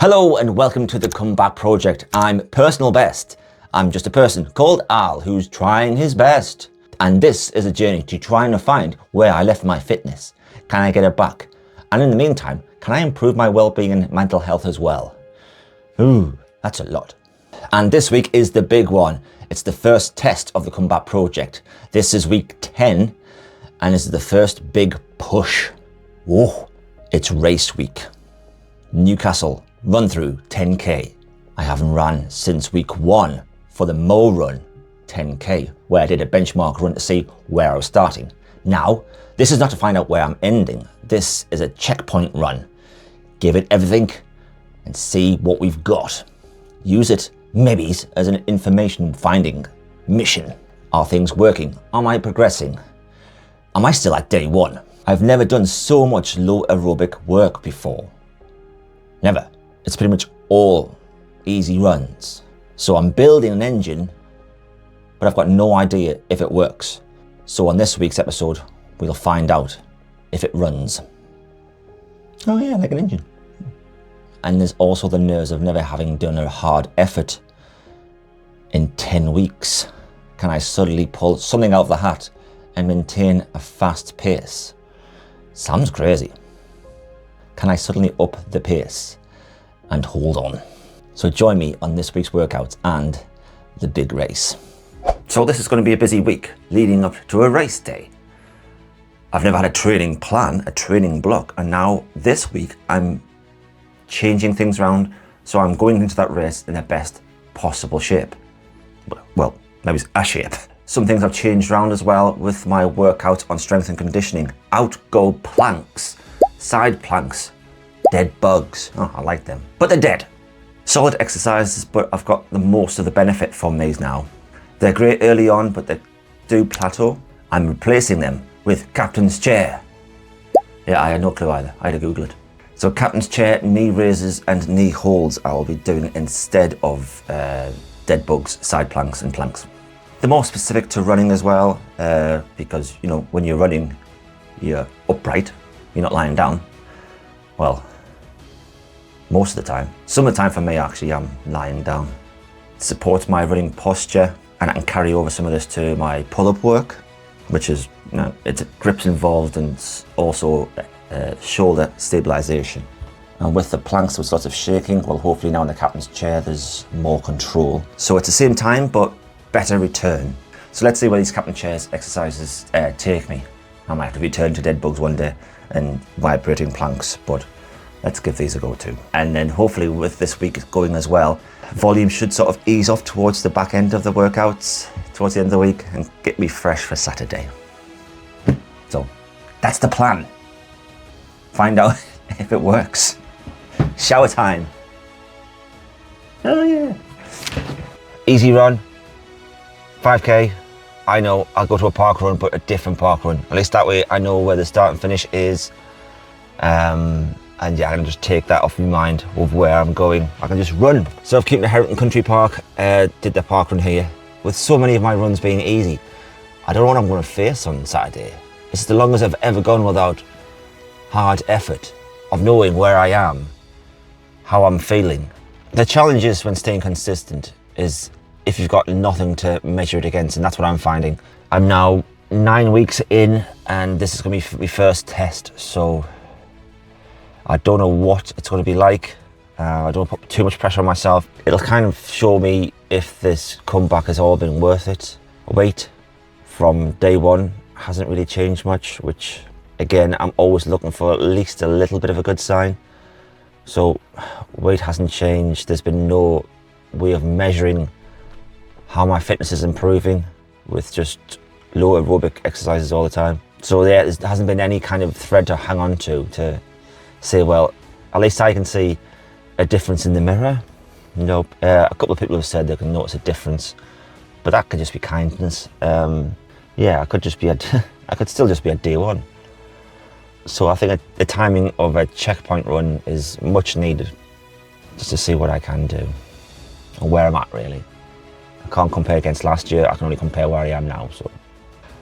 Hello and welcome to the Comeback Project. I'm Personalbest. I'm just a person called Al who's trying his best. And this is a journey to trying to find where I left my fitness. Can I get it back? And in the meantime, can I improve my well-being and mental health as well? Ooh, that's a lot. And this week is the big one. It's the first test of the Comeback Project. This is week 10 and this is the first big push. Whoa, it's race week. Newcastle. RunThrough 10k. I haven't ran since week 1 for the Mo Run 10k, where I did a benchmark run to see where I was starting. Now, this is not to find out where I'm ending. This is a checkpoint run. Give it everything and see what we've got. Use it, maybe, as an information finding mission. Are things working? Am I progressing? Am I still at day 1? I've never done so much low aerobic work before. Never. It's pretty much all easy runs. So I'm building an engine, but I've got no idea if it works. So on this week's episode, we'll find out if it runs. Oh yeah, like an engine. And there's also the nerves of never having done a hard effort in 10 weeks. Can I suddenly pull something out of the hat and maintain a fast pace? Sounds crazy. Can I suddenly up the pace and hold on? So join me on this week's workouts and the big race. So this is going to be a busy week leading up to a race day. I've never had a training plan, a training block, and now this week I'm changing things around so I'm going into that race in the best possible shape. Well, maybe it's a shape. Some things I've changed around as well with my workout on strength and conditioning. Out go planks, side planks, dead bugs. Oh, I like them, but they're dead. Solid exercises, but I've got the most of the benefit from these now. They're great early on, but they do plateau. I'm replacing them with captain's chair. Yeah, I had no clue either. I had to Google it. So captain's chair, knee raises and knee holds I'll be doing instead of dead bugs, side planks and planks. They're more specific to running as well, because you know, when you're running, you're upright, you're not lying down. Well, most of the time. Some of the time for me, actually, I'm lying down. It supports my running posture, and I can carry over some of this to my pull-up work, which is, you know, it's grips involved and also shoulder stabilization. And with the planks, with lots of shaking, well, hopefully now in the captain's chair, there's more control. So it's the same time, but better return. So let's see where these captain chairs exercises take me. I might have to return to dead bugs one day and vibrating planks, but let's give these a go too. And then hopefully with this week going as well, volume should sort of ease off towards the back end of the workouts, towards the end of the week, and get me fresh for Saturday. So that's the plan. Find out if it works. Shower time. Oh yeah. Easy run, 5k. I know I'll go to a park run, but a different park run. At least that way I know where the start and finish is. And yeah, I can just take that off my mind of where I'm going. I can just run. So I've kept the Herrington Country Park, did the park run here. With so many of my runs being easy, I don't know what I'm going to face on Saturday. It's the longest I've ever gone without hard effort of knowing where I am, how I'm feeling. The challenge is when staying consistent is if you've got nothing to measure it against, and that's what I'm finding. I'm now 9 weeks in and this is going to be my first test, so I don't know what it's going to be like. I don't put too much pressure on myself. It'll kind of show me if this comeback has all been worth it. Weight from day 1 hasn't really changed much, which again, I'm always looking for at least a little bit of a good sign. So weight hasn't changed. There's been no way of measuring how my fitness is improving with just low aerobic exercises all the time. So there hasn't been any kind of thread to hang on to say, well, at least I can see a difference in the mirror. You know, a couple of people have said they can notice a difference, but that could just be kindness. Yeah, I could still just be at day 1. So I think the timing of a checkpoint run is much needed, just to see what I can do and where I'm at really. I can't compare against last year, I can only compare where I am now. So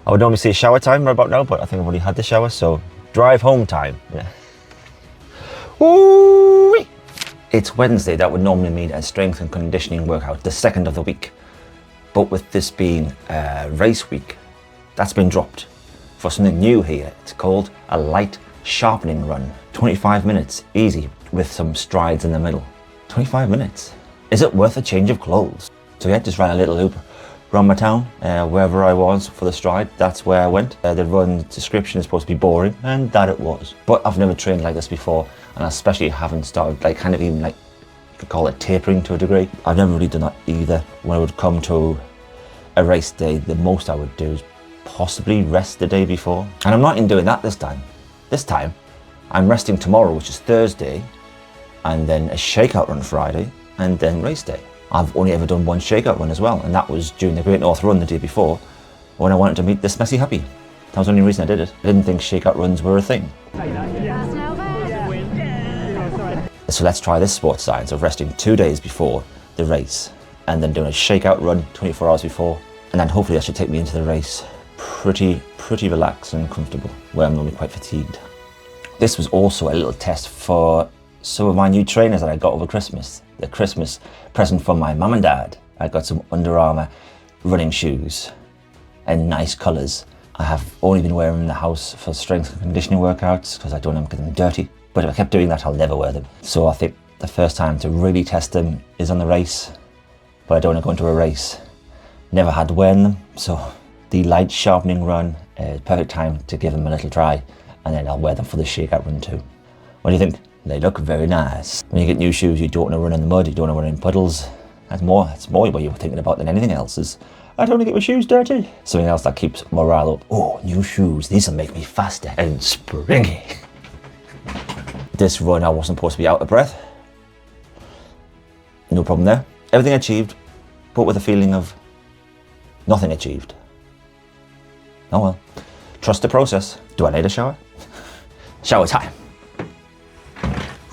I would normally say shower time right about now, but I think I've already had the shower, so drive home time. Yeah. Woo-wee. It's Wednesday, that would normally mean a strength and conditioning workout, the second of the week. But with this being race week, that's been dropped for something new here. It's called a light sharpening run. 25 minutes, easy, with some strides in the middle. 25 minutes. Is it worth a change of clothes? So yeah, just ran a little loop around my town, wherever I was for the stride, that's where I went. The run description is supposed to be boring, and that it was. But I've never trained like this before, and I especially haven't started like kind of even like, you could call it tapering to a degree. I've never really done that either. When it would come to a race day, the most I would do is possibly rest the day before. And I'm not even doing that this time. This time, I'm resting tomorrow, which is Thursday, and then a shakeout run Friday, and then race day. I've only ever done one shakeout run as well, and that was during the Great North Run the day before, when I wanted to meet this messy happy. That was the only reason I did it. I didn't think shakeout runs were a thing. So let's try this sports science of resting 2 days before the race, and then doing a shakeout run 24 hours before, and then hopefully that should take me into the race pretty relaxed and comfortable, where I'm normally quite fatigued. This was also a little test for some of my new trainers that I got over Christmas. The Christmas present from my mum and dad. I got some Under Armour running shoes and nice colours. I have only been wearing them in the house for strength and conditioning workouts because I don't want to get them dirty. But if I kept doing that, I'll never wear them. So I think the first time to really test them is on the race, but I don't want to go into a race. Never had wearing them, so the light sharpening run is perfect time to give them a little try, and then I'll wear them for the shakeout run too. What do you think? They look very nice. When you get new shoes, you don't want to run in the mud, you don't want to run in puddles. That's more what you're thinking about than anything else is, I don't want to get my shoes dirty. Something else that keeps morale up. Oh, new shoes, these will make me faster and springy. This run, I wasn't supposed to be out of breath. No problem there. Everything achieved, but with a feeling of nothing achieved. Oh well. Trust the process. Do I need a shower? Shower time.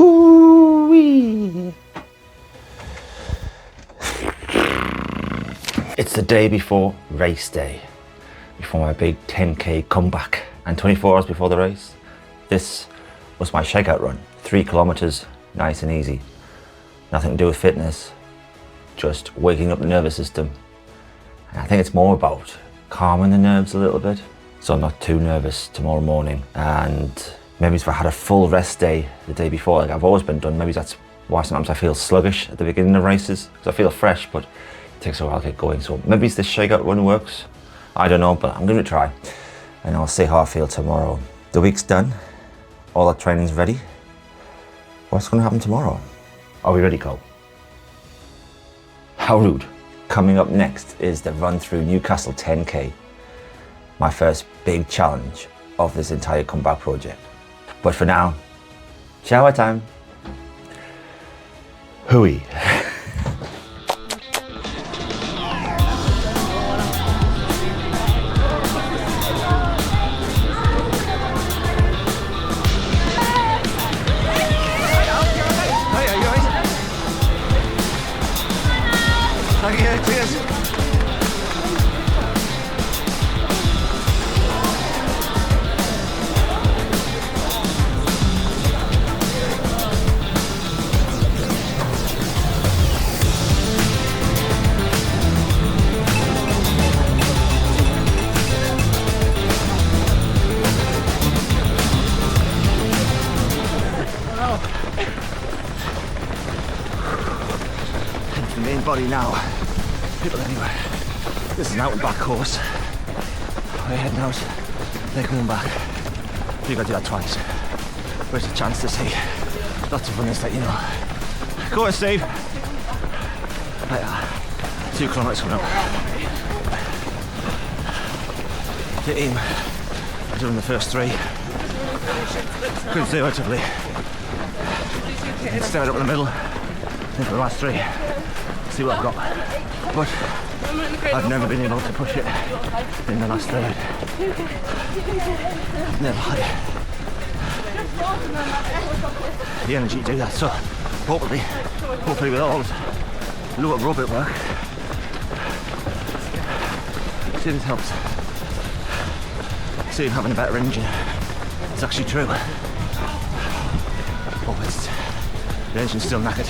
Ooh-wee. It's the day before race day, before my big 10k comeback, and 24 hours before the race. This was my shakeout run. 3 kilometers, nice and easy. Nothing to do with fitness, just waking up the nervous system. And I think it's more about calming the nerves a little bit, so I'm not too nervous tomorrow morning. And maybe if I had a full rest day the day before, like I've always been done, maybe that's why sometimes I feel sluggish at the beginning of races, because I feel fresh, but it takes a while to get going. So maybe this shakeout run works. I don't know, but I'm going to try, and I'll see how I feel tomorrow. The week's done, all the training's ready. What's going to happen tomorrow? Are we ready, Cole? How rude. Coming up next is the RunThrough Newcastle 10k. My first big challenge of this entire comeback project. But for now, shower time. Hooey. The main body now. People anywhere. This is an out and back course. We're heading out, they're coming back. You gotta do that twice. Where's the chance to see lots of runners that you know. Go on, Steve. Right, 2 kilometres coming up. The aim of doing the first 3. Conservatively. Start up in the middle. Then for the last 3. See what I've got. But I've never been able to push it in the last third. Never had the energy to do that. So hopefully with all this low aerobic work, see if this helps. See if having a better engine is actually true. Oh, it's The engine's still knackered.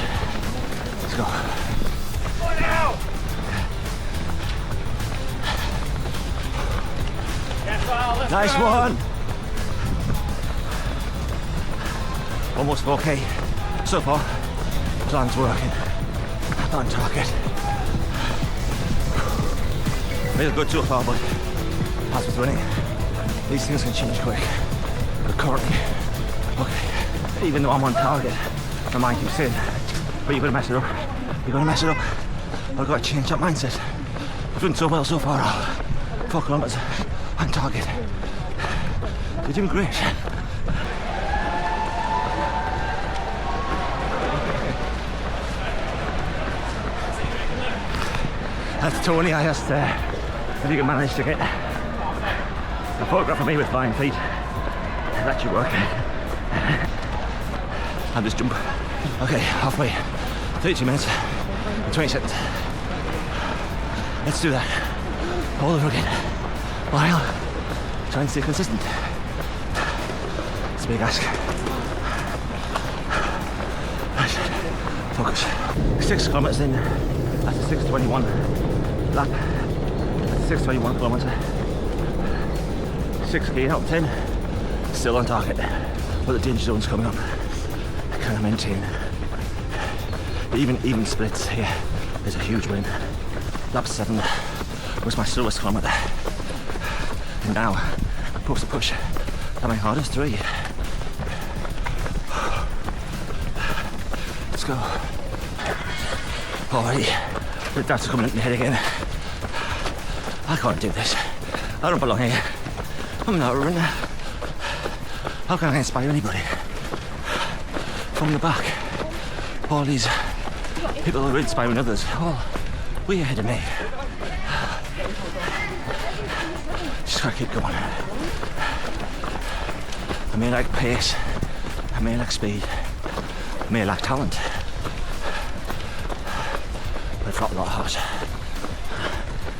Let's go. Nice one. Almost 4K so far. Plan's working. On target. Feel good so far, but as with winning, these things can change quick. But currently, okay, even though I'm on target, my mind keeps saying, but you're gonna mess it up. You're gonna mess it up. I've got to change that mindset. I've done so well so far. 4 kilometers on target. You're doing great. That's Tony. I asked if you can manage to get a photograph of me with flying feet. That should work. I'll just jump. Okay, halfway. 32 minutes and 20 seconds. Let's do that all over again. While trying to stay consistent. It's a big ask. Right. Focus. 6 kilometers in. That's a 6:21 lap. That's a 6:21 kilometer. 6K out of 10. Still on target, but the danger zone's coming up. Can I maintain? Even splits here is a huge win. Lap 7 was my slowest kilometer, and now I'm supposed to push at my hardest 3. Let's go. Already, the doubts are coming in my head again. I can't do this. I don't belong here. I'm not a runner. How can I inspire anybody? From the back, all these people who are inspiring others, all way ahead of me. Just gotta keep going. I may lack pace, I may lack speed, I may lack talent, but I've got a lot of heart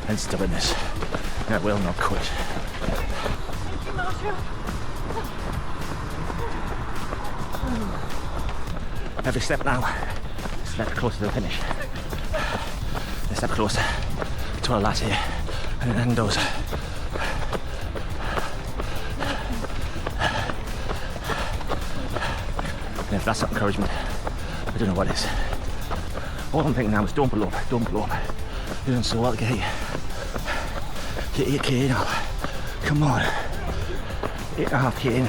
and stubbornness, and I will not quit. Every step now, a step closer to the finish. A step closer to our lads here and Nando's. And if that's not encouragement, I don't know what is. All I'm thinking now is don't blow up, don't blow up. You're doing so well to get here. Get 8K now. Come on. 8.5K in,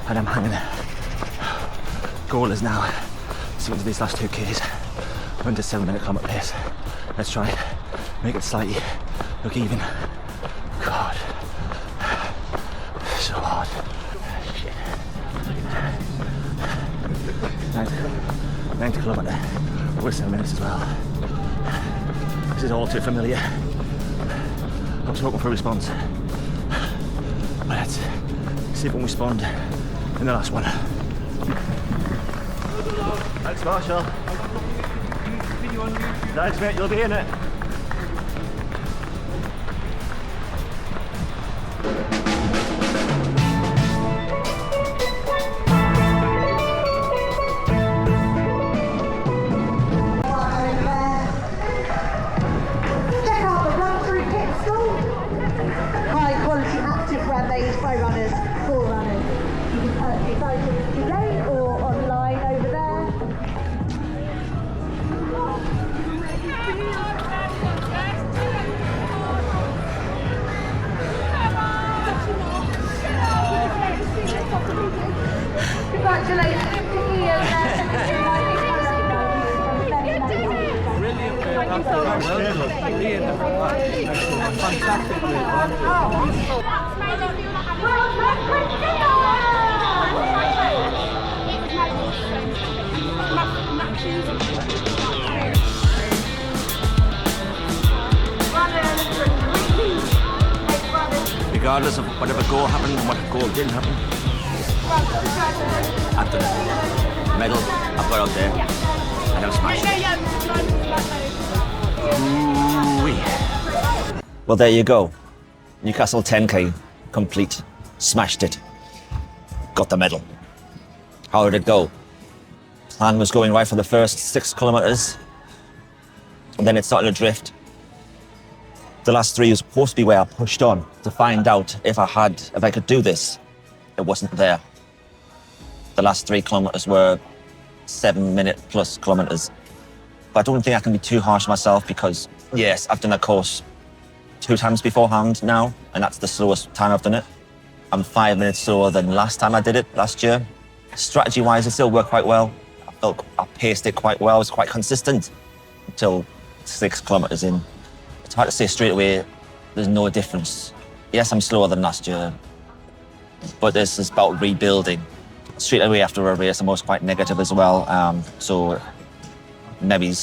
and I'm hanging. Goal is now, sticking to these last 2 Ks, under 7-minute kilometre pace. Let's try it. Make it slightly look even. God. So hard. Shit. 90 kilometre. We're 7 minutes as well. This is all too familiar. I was hoping for a response. But let's see if we can respond in the last one. Thanks, Marshall. Thanks, mate. You'll be in it. Check out the RunThrough Newcastle. High quality active run days by runners for runners. You can purchase items today or online over there. Congratulations to Ian Regardless of whatever goal happened and what goal didn't happen, I've done it. Medal, I've got out there, and I've smashed it. Ooh-wee. Well, there you go. Newcastle 10K complete. Smashed it. Got the medal. How did it go? Plan was going right for the first 6 kilometers, and then it started to drift. The last 3 was supposed to be where I pushed on to find out if I could do this. It wasn't there. The last 3 kilometers were 7-minute plus kilometers. But I don't think I can be too harsh on myself because, yes, I've done a course 2 times beforehand now, and that's the slowest time I've done it. I'm 5 minutes slower than last time I did it, last year. Strategy-wise, it still worked quite well. I felt I paced it quite well. It was quite consistent until 6 kilometers in. It's hard to say straight away, there's no difference. Yes, I'm slower than last year, but this is about rebuilding. Straight away after a race, I'm always quite negative as well. So maybe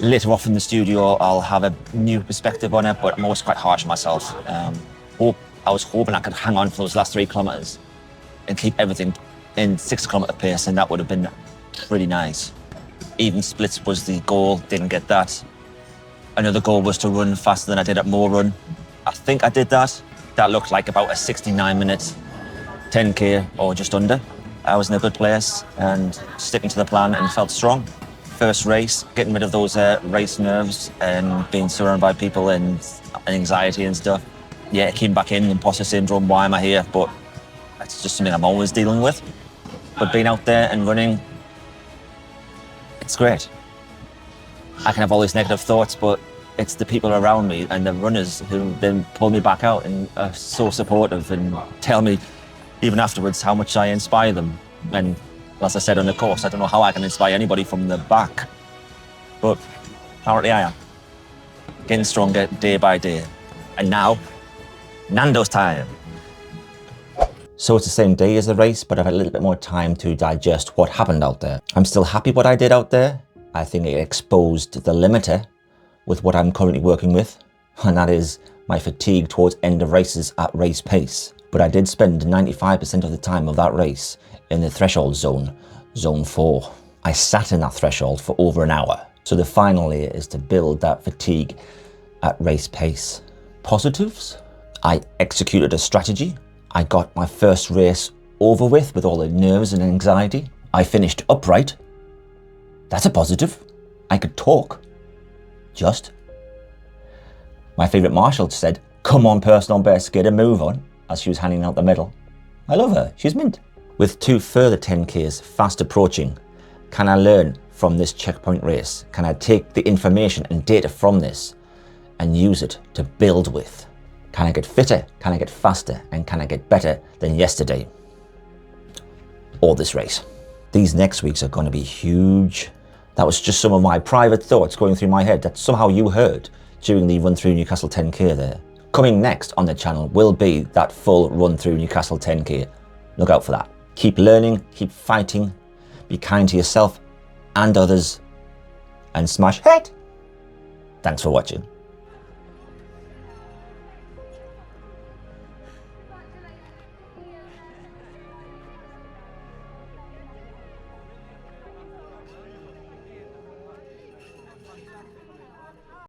later off in the studio, I'll have a new perspective on it, but I'm always quite harsh on myself. I was hoping I could hang on for those last 3 kilometers and keep everything in 6 kilometer pace, and that would have been pretty nice. Even splits was the goal, didn't get that. Another goal was to run faster than I did at More Run. I think I did that. That looked like about a 69-minute 10K or just under. I was in a good place and sticking to the plan and felt strong. First race, getting rid of those race nerves and being surrounded by people and anxiety and stuff. Yeah, it came back in, imposter syndrome, why am I here? But that's just something I'm always dealing with. But being out there and running, it's great. I can have all these negative thoughts, but it's the people around me and the runners who then pull me back out and are so supportive and tell me, even afterwards, how much I inspire them. And as I said on the course, I don't know how I can inspire anybody from the back, but apparently I am. Getting stronger day by day. And now, Nando's time. So it's the same day as the race, but I've had a little bit more time to digest what happened out there. I'm still happy what I did out there. I think it exposed the limiter with what I'm currently working with, and that is my fatigue towards end of races at race pace. But I did spend 95% of the time of that race in the threshold zone, zone 4. I sat in that threshold for over an hour. So the final layer is to build that fatigue at race pace. Positives? I executed a strategy. I got my first race over with all the nerves and anxiety. I finished upright. That's a positive. I could talk. Just. My favourite marshal said, "Come on, Personalbest, get a move on," as she was handing out the medal. I love her, she's mint. With 2 further 10Ks fast approaching, can I learn from this checkpoint race? Can I take the information and data from this and use it to build with? Can I get fitter? Can I get faster? And can I get better than yesterday? Or this race? These next weeks are going to be huge. That was just some of my private thoughts going through my head that somehow you heard during the RunThrough Newcastle 10K there. Coming next on the channel will be that full RunThrough Newcastle 10K. Look out for that. Keep learning, keep fighting, be kind to yourself and others, and smash head. Thanks for watching.